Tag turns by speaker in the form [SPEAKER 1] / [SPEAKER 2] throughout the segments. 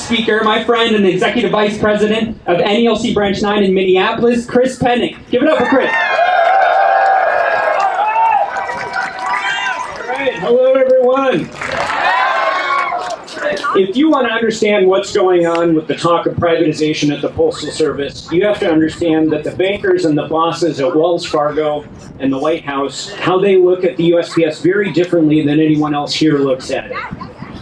[SPEAKER 1] speaker, my friend and Executive Vice President of NELC Branch 9 in Minneapolis, Chris Pennick. Give it up for Chris. All right, hello everyone. If you want to understand what's going on with the talk of privatization at the Postal Service, you have to understand that the bankers and the bosses at Wells Fargo and the White House, how they look at the USPS very differently than anyone else here looks at it.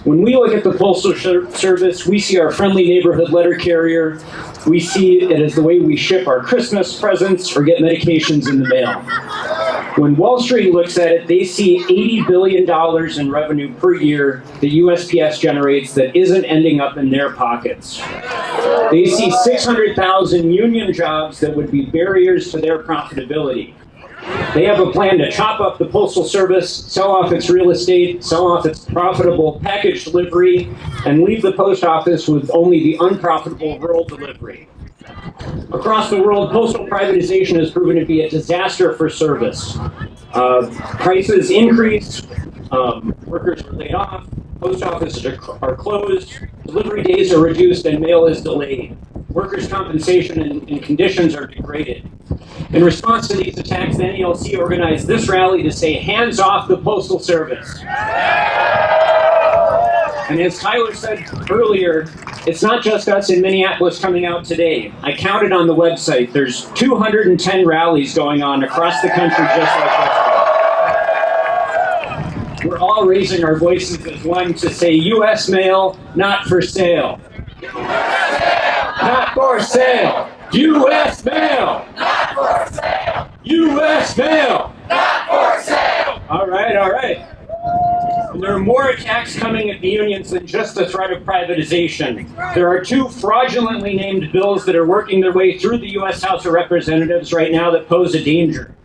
[SPEAKER 1] When we look at the Postal Service, we see our friendly neighborhood letter carrier. We see it as the way we ship our Christmas presents or get medications in the mail. When Wall Street looks at it, they see $80 billion in revenue per year the USPS generates that isn't ending up in their pockets. They see 600,000 union jobs that would be barriers to their profitability. They have a plan to chop up the Postal Service, sell off its real estate, sell off its profitable package delivery, and leave the post office with only the unprofitable rural delivery. Across the world, postal privatization has proven to be a disaster for service. Prices increase, workers are laid off, post offices are closed, delivery days are reduced, and mail is delayed. Workers' compensation and conditions are degraded. In response to these attacks, the NELC organized this rally to say, hands off the Postal Service. And as Tyler said earlier, it's not just us in Minneapolis coming out today. I counted on the website. There's 210 rallies going on across the country just like this one. We're all raising our voices as one to say, U.S. mail, not for sale. Not for sale. U.S. mail.
[SPEAKER 2] Not for sale.
[SPEAKER 1] U.S. mail.
[SPEAKER 2] Not for sale.
[SPEAKER 1] All right, all right. And there are more attacks coming at the unions than just the threat of privatization. There are two fraudulently named bills that are working their way through the U.S. House of Representatives right now that pose a danger.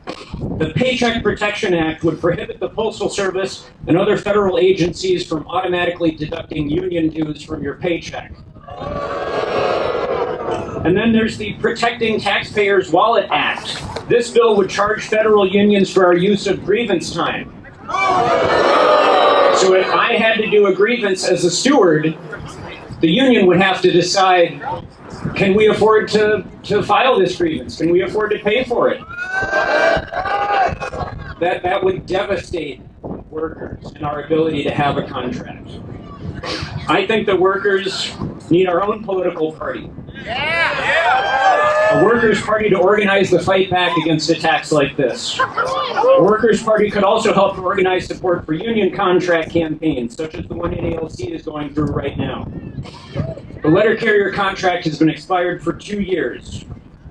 [SPEAKER 1] The Paycheck Protection Act would prohibit the Postal Service and other federal agencies from automatically deducting union dues from your paycheck. And then there's the Protecting Taxpayers' Wallet Act. This bill would charge federal unions for our use of grievance time. So if I had to do a grievance as a steward, the union would have to decide, can we afford to file this grievance? Can we afford to pay for it? That would devastate workers and our ability to have a contract. I think the workers need our own political party. A workers' party to organize the fight back against attacks like this. A workers' party could also help to organize support for union contract campaigns, such as the one NELC is going through right now. The letter carrier contract has been expired for 2 years.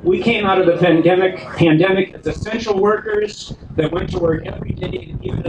[SPEAKER 1] We came out of the pandemic as essential workers that went to work every day, even